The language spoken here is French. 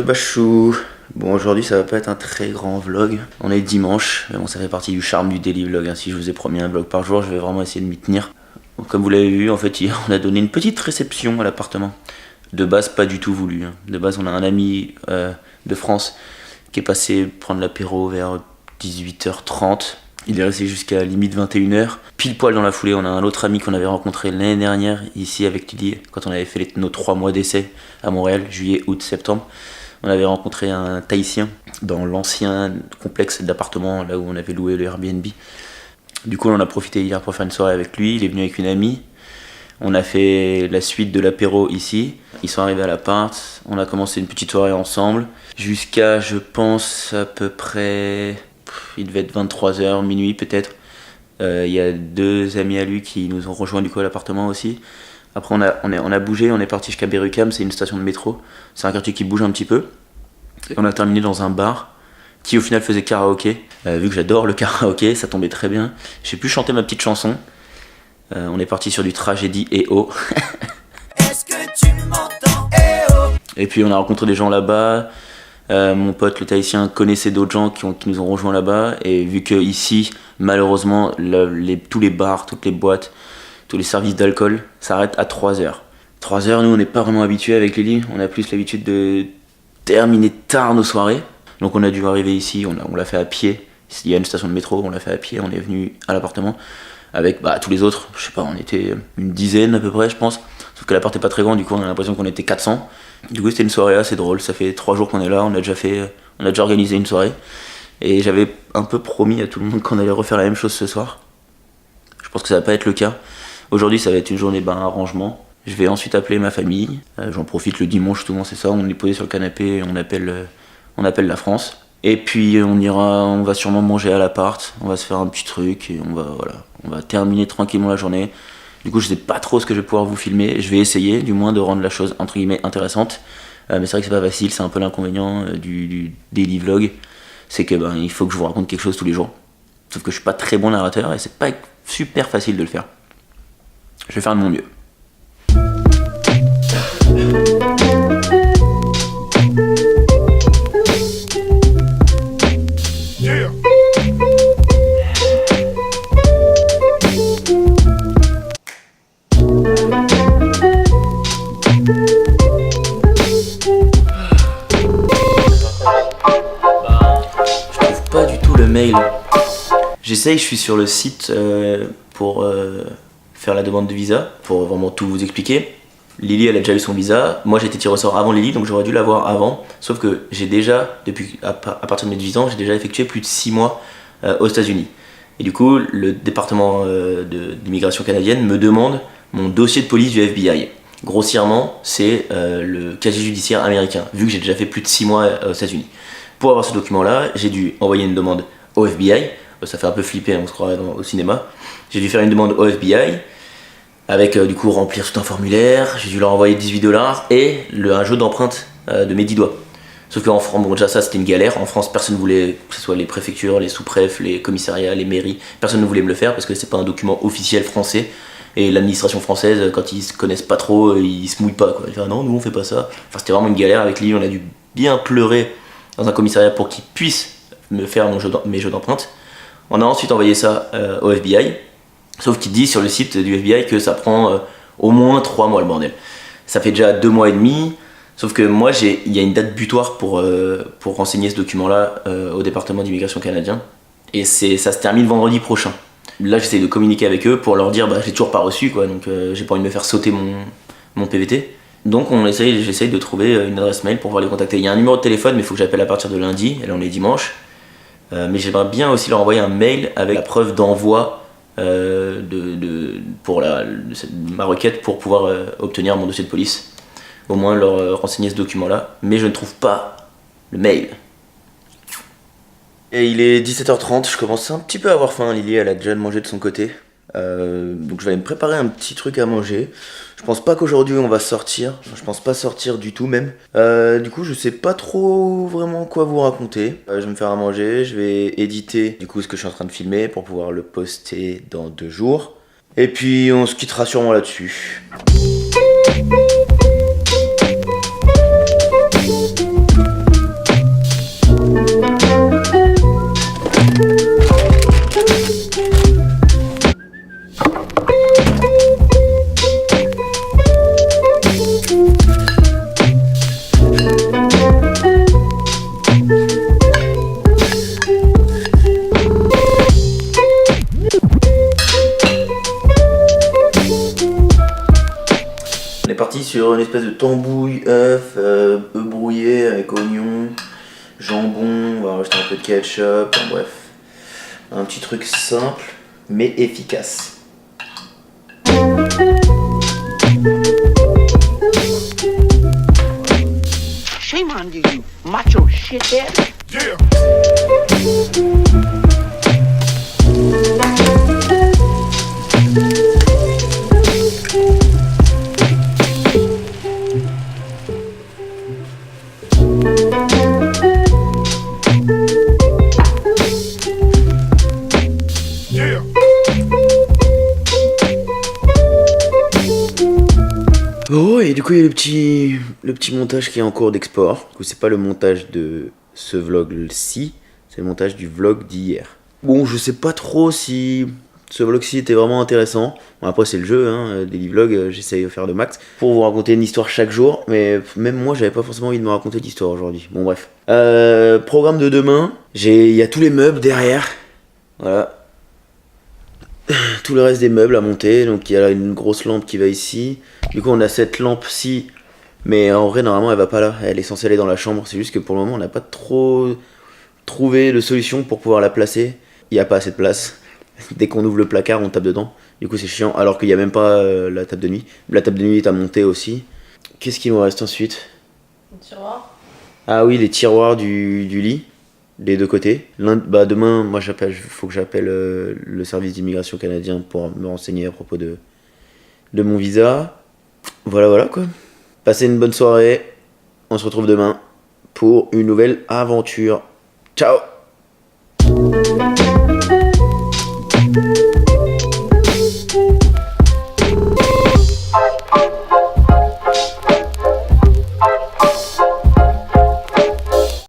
Bachou. Bon, aujourd'hui ça va pas être un très grand vlog. On est dimanche, mais bon, ça fait partie du charme du daily vlog. Si je vous ai promis un vlog par jour, je vais vraiment essayer de m'y tenir. Donc, comme vous l'avez vu, en fait, hier on a donné une petite réception à l'appartement. De base, pas du tout voulu. De base, on a un ami de France qui est passé prendre l'apéro vers 18h30. Il est resté jusqu'à limite 21h. Pile poil dans la foulée, on a un autre ami qu'on avait rencontré l'année dernière ici avec Lily, quand on avait fait nos 3 mois d'essai à Montréal, juillet, août, septembre. On avait rencontré un Tahitien dans l'ancien complexe d'appartements, là où on avait loué le Airbnb. Du coup, on en a profité hier pour faire une soirée avec lui. Il est venu avec une amie. On a fait la suite de l'apéro ici. Ils sont arrivés à l'appart. On a commencé une petite soirée ensemble. Jusqu'à, je pense, à peu près... Il devait être 23h, minuit peut-être. Il y a 2 amis à lui qui nous ont rejoints du coup à l'appartement aussi. Après on a bougé, on est parti jusqu'à Berry-UQAM, c'est une station de métro. C'est un quartier qui bouge un petit peu. Et on a terminé dans un bar qui au final faisait karaoké. Vu que j'adore le karaoké, ça tombait très bien. J'ai pu chanter ma petite chanson. On est parti sur du tragédie et oh. Est-ce que tu m'entends? Et puis on a rencontré des gens là-bas. Mon pote le Tahitien connaissait d'autres gens qui nous ont rejoints là-bas, et vu que ici malheureusement tous les bars, toutes les boîtes, tous les services d'alcool s'arrêtent à 3h. 3h, nous on n'est pas vraiment habitués avec Lily, on a plus l'habitude de terminer tard nos soirées. Donc on a dû arriver ici, on l'a fait à pied. Il y a une station de métro, on l'a fait à pied, on est venu à l'appartement avec tous les autres, je sais pas, on était une dizaine à peu près je pense. Sauf que l'appart est pas très grand, du coup on a l'impression qu'on était 400. Du coup c'était une soirée assez drôle, ça fait 3 jours qu'on est là, on a déjà organisé une soirée. Et j'avais un peu promis à tout le monde qu'on allait refaire la même chose ce soir. Je pense que ça va pas être le cas. Aujourd'hui ça va être une journée arrangement. Je vais ensuite appeler ma famille. J'en profite le dimanche, souvent c'est ça, on est posé sur le canapé et on appelle la France. Et puis on va sûrement manger à l'appart, on va se faire un petit truc et on va terminer tranquillement la journée. Du coup je sais pas trop ce que je vais pouvoir vous filmer, je vais essayer du moins de rendre la chose entre guillemets intéressante. Mais c'est vrai que c'est pas facile, c'est un peu l'inconvénient du daily vlog. C'est que il faut que je vous raconte quelque chose tous les jours. Sauf que je suis pas très bon narrateur et c'est pas super facile de le faire. Je vais faire de mon mieux. Mail. J'essaye, je suis sur le site pour faire la demande de visa, pour vraiment tout vous expliquer. Lily elle a déjà eu son visa, moi j'ai été tiré au sort avant Lily, donc j'aurais dû l'avoir avant, sauf que j'ai déjà, à partir de mes 18 ans, j'ai déjà effectué plus de 6 mois aux États-Unis. Et du coup, le département d'immigration canadienne me demande mon dossier de police du FBI. Grossièrement, c'est le casier judiciaire américain, vu que j'ai déjà fait plus de 6 mois aux États-Unis. Pour avoir ce document-là, j'ai dû envoyer une demande au FBI. Ça fait un peu flipper, on se croirait au cinéma. J'ai dû faire une demande au FBI avec du coup remplir tout un formulaire. J'ai dû leur envoyer $18 et un jeu d'empreinte de mes 10 doigts. Sauf qu'en France, bon déjà ça c'était une galère. En France, personne ne voulait, que ce soit les préfectures, les sous-préfets, les commissariats, les mairies, personne ne voulait me le faire parce que c'est pas un document officiel français. Et l'administration française, quand ils se connaissent pas trop, ils se mouillent pas, quoi. Ils disent, ah non, nous on fait pas ça. Enfin c'était vraiment une galère avec lui, on a dû bien pleurer dans un commissariat pour qu'ils puissent me faire mes jeux d'empreintes. On a ensuite envoyé ça au FBI, sauf qu'il dit sur le site du FBI que ça prend au moins 3 mois le bordel. Ça fait déjà 2 mois et demi, sauf que moi il y a une date butoir pour renseigner ce document-là au département d'immigration canadien, et ça se termine vendredi prochain. Là j'essaie de communiquer avec eux pour leur dire j'ai toujours pas reçu, quoi, donc j'ai pas envie de me faire sauter mon PVT. Donc j'essaye de trouver une adresse mail pour pouvoir les contacter. Il y a un numéro de téléphone mais il faut que j'appelle à partir de lundi, et là on est dimanche. Mais j'aimerais bien aussi leur envoyer un mail avec la preuve d'envoi pour ma requête pour pouvoir obtenir mon dossier de police. Au moins leur renseigner ce document là, mais je ne trouve pas le mail. Et il est 17h30, je commence un petit peu à avoir faim. Lily elle a déjà mangé de son côté. Donc je vais aller me préparer un petit truc à manger. Je pense pas qu'aujourd'hui on va sortir, je pense pas sortir du tout même. Du coup je sais pas trop vraiment quoi vous raconter. Je vais me faire à manger, je vais éditer du coup ce que je suis en train de filmer pour pouvoir le poster dans 2 jours. Et puis on se quittera sûrement là-dessus. On est parti sur une espèce de tambouille, œuf brouillé avec oignons, jambon, on va rajouter un peu de ketchup, enfin, bref. Un petit truc simple mais efficace. Shame on you, you macho shithead. Yeah. Oh, et du coup il y a le petit montage qui est en cours d'export. Du coup c'est pas le montage de ce vlog-ci, c'est le montage du vlog d'hier. Bon, je sais pas trop si ce vlog-ci était vraiment intéressant. Bon, après c'est le jeu, hein, daily vlog, j'essaye de faire le max pour vous raconter une histoire chaque jour, mais même moi j'avais pas forcément envie de me raconter l'histoire aujourd'hui. Bon bref. Programme de demain, il y a tous les meubles derrière, voilà. Tout le reste des meubles à monter, donc il y a une grosse lampe qui va ici. Du coup on a cette lampe-ci, mais en vrai normalement elle va pas là, elle est censée aller dans la chambre. C'est juste que pour le moment on n'a pas trop trouvé de solution pour pouvoir la placer. Il n'y a pas assez de place. Dès qu'on ouvre le placard on tape dedans. Du coup c'est chiant, alors qu'il n'y a même pas la table de nuit. La table de nuit est à monter aussi. Qu'est-ce qu'il nous reste ensuite? Un tiroir. Ah oui, les tiroirs du lit. Les deux côtés. Demain, moi faut que j'appelle le service d'immigration canadien pour me renseigner à propos de mon visa. Voilà quoi. Passez une bonne soirée. On se retrouve demain pour une nouvelle aventure. Ciao!